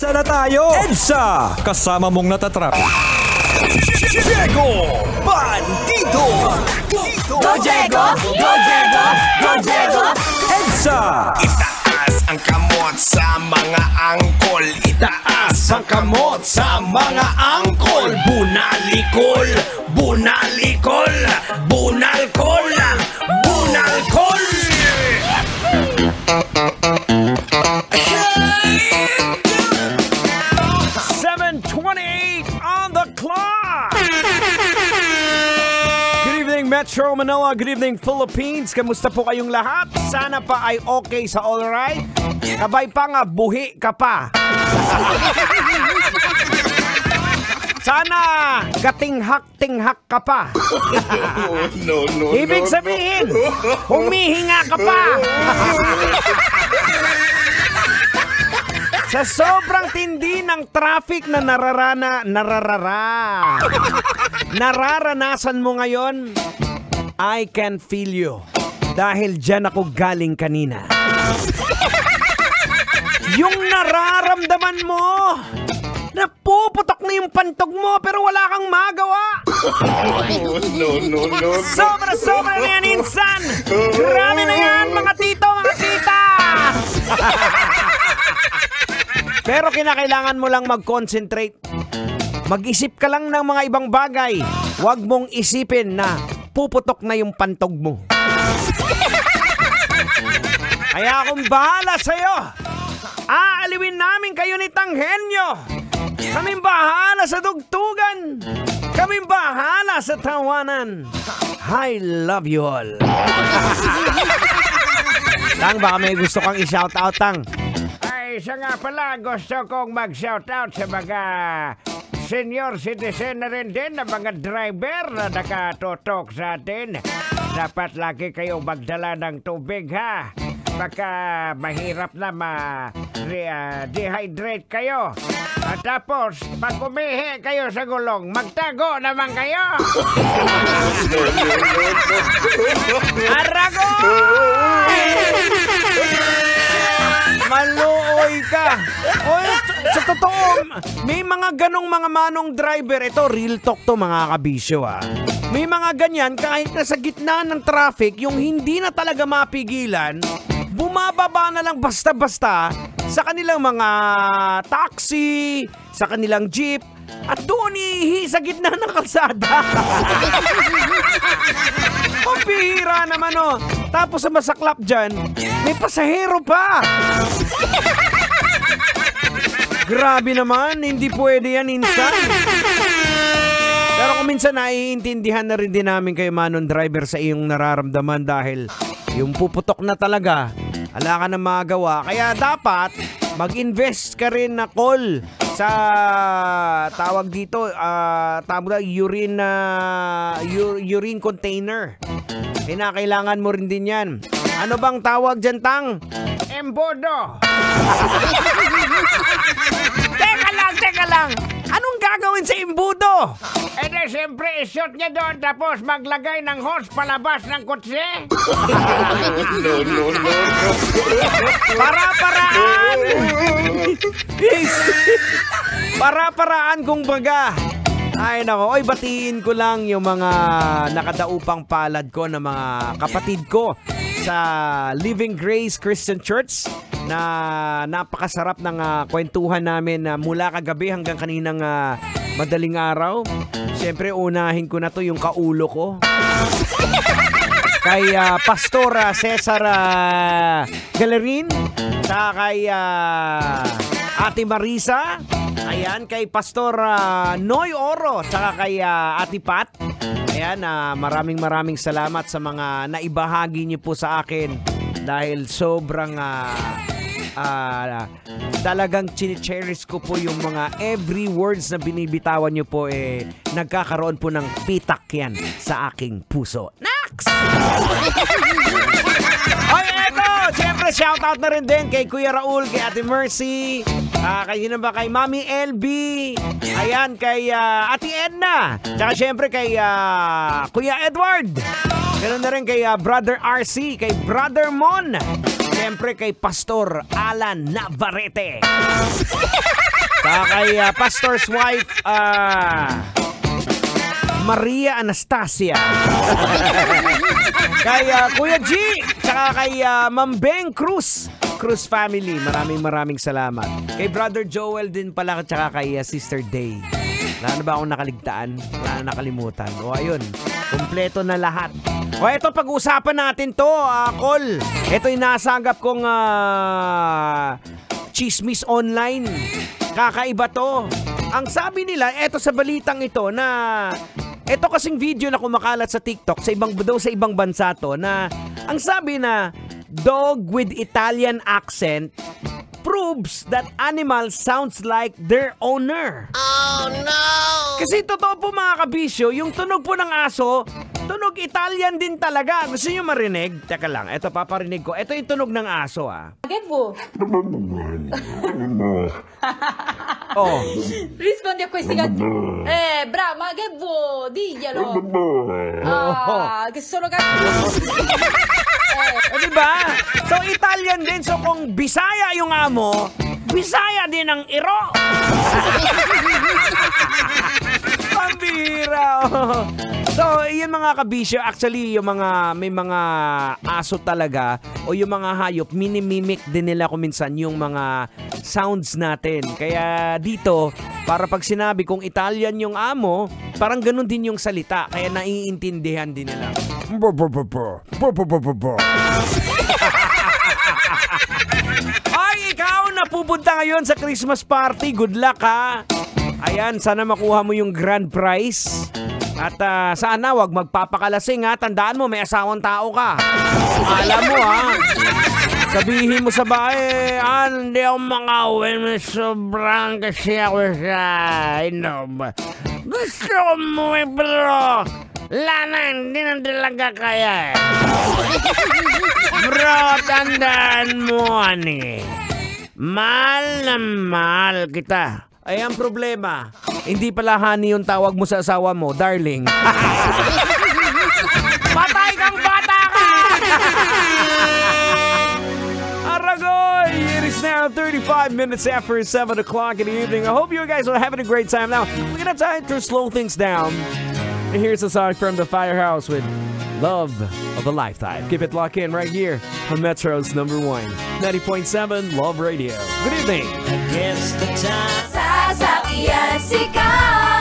Sana tayo, EDSA! Kasama mong natatrapik. Diego Bandido! Go Diego! Go Diego! Go Diego! EDSA! Itaas ang kamot sa mga angkol. Itaas ang kamot sa mga angkol. Bunalikol! Bunalikol! Bunalkol! Bunalkol! 7:28 on the clock! Good evening, Metro Manila. Good evening, Philippines. Kamusta po kayong lahat? Sana pa ay okay sa alright. Kabay pa nga, buhi ka pa. Sana gatinghak-tinghak ka pa. No. Ibig sabihin, humihinga ka pa. Sa sobrang tindi ng traffic na nararanasan mo ngayon, I can feel you. Dahil dyan ako galing kanina. Yung nararamdaman mo, napuputok na yung pantog mo pero wala kang magawa. No. Sobra-sobra na yan, insan. Grabe na yan, mga tito, mga tita. Pero kinakailangan mo lang mag-concentrate. Mag-isip ka lang ng mga ibang bagay. Huwag mong isipin na puputok na yung pantog mo. Kaya akong bahala sa'yo. Aaliwin namin kayo ni Tanghenyo. Kaming bahala sa dugtugan. Kaming bahala sa tawanan. I love you all. Tang, baka may gusto kang i-shoutout, Tang. Isa nga pala, gusto kong mag-shoutout sa mga senior citizen na rin din, na mga driver na nakatutok sa atin. Dapat lagi kayo magdala ng tubig, ha? Baka mahirap na ma-dehydrate kayo. At tapos, pag umihi kayo sa gulong, magtago naman kayo. Arago! Maluoy ka. Oy, sa totoo, may mga ganong mga manong driver. Ito, real talk to, mga kabisyo, ha. May mga ganyan, kahit na sa gitna ng traffic, yung hindi na talaga mapigilan, bumababa na lang basta-basta sa kanilang mga taxi, sa kanilang jeep, at doon ihi sa gitna ng kalsada. Pambihira naman, oh. Tapos sa masaklap dyan, may pasahero pa. Grabe naman, hindi pwede yan, insan. Pero kung minsan naiintindihan na rin din namin kayo, manong driver, sa iyong nararamdaman dahil yung puputok na talaga, wala ka na magawa. Kaya dapat mag-invest ka rin na call sa tawag dito, urine container. Kinakailangan mo rin din yan. Ano bang tawag dyan, Tang? Embodo. Teka lang. Anong gagawin sa imbudo? Eh di, siyempre, isot niya doon tapos maglagay ng hose palabas ng kotse. No. Para-paraan. Para-paraan kung baga. Ay nako, oy, batiin ko lang yung mga nakadaupang palad ko na mga kapatid ko sa Living Grace Christian Church na napakasarap ng kwentuhan namin mula kagabi hanggang kaninang madaling araw. Siyempre, unahin ko na to yung kaulo ko. Kay Pastor Cesar Galerin, sa kay Ate Marisa, ayan, kay Pastor Noy Oro, saka kay Ate Pat. Ayan, maraming salamat sa mga naibahagi niyo po sa akin dahil sobrang talagang chine-cherish ko po yung mga every words na binibitawan niyo po, nagkakaroon po ng pitak yan sa aking puso. Next! Oy, eto! Siyempre, shoutout na rin din kay Kuya Raul, kay Ate Mercy, kay Mami LB, ayan, kay Ate Edna, tsaka siyempre kay Kuya Edward, ganoon na rin kay Brother RC, kay Brother Mon, Siyempre kay Pastor Alan Navarrete. Saka kay Pastor's wife, Maria Anastasia. Kay Kuya G, saka kay Ma'am Beng Cruz family. Maraming salamat. Kay Brother Joel din pala, saka kay Sister Day. Wala na ba akong nakaligtaan? Wala na nakalimutan. O ayun, kumpleto na lahat. O eto, pag-uusapan natin to, Col. Ito yung nasagap kong chismis online. Kakaiba to. Ang sabi nila, eto sa balitang ito na eto kasing video na kumakalat sa TikTok sa ibang bansa to, na ang sabi na dog with Italian accent proves that animal sounds like their owner. Oh no! Kasi totoo po mga kabisyo, yung tunog po ng aso, tunog Italian din talaga. Gusto nyo marinig? Teka lang, eto paparinig ko. Eto yung tunog ng aso Ghevo, Oh. rispondi a questi gatti. Bravo, ma che vuoi? Diglielo. Che sono gatti. Diba? So, Italian din. So, kung Bisaya yung amo, Bisaya din ang iro. Pambira. So, yun mga kabisyo, actually, yung may mga aso talaga o yung mga hayop, minimimic din nila kuminsan yung mga sounds natin. Kaya dito, para pag sinabi kung Italian yung amo, parang ganun din yung salita. Kaya naiintindihan din nila. Ay, ikaw napupunta ngayon sa Christmas party. Good luck, ha? Ayan, sana makuha mo yung grand prize. At sana wag magpapakalasing, ha? Tandaan mo, may asawang tao ka. Alam mo, ha? Sabihin mo sa bahay, hindi ako makauwi. Sobrang kasi ako sa inom. Gusto ko mo, bro. Lana, hindi na talaga kaya. Bro, tandaan mo, ani. Mahal na mahal kita. Ay, ang problema, hindi pala honey yung tawag mo sa asawa mo, darling. Patay kang bata ka! Aragoy! It is now 35 minutes after 7 o'clock in the evening. I hope you guys are having a great time. Now, we're gonna try to slow things down. And here's a song from the Firehouse with Love of a Lifetime. Keep it locked in right here on Metro's #1, 90.7 Love Radio. Good evening. Sasakyan si Ka.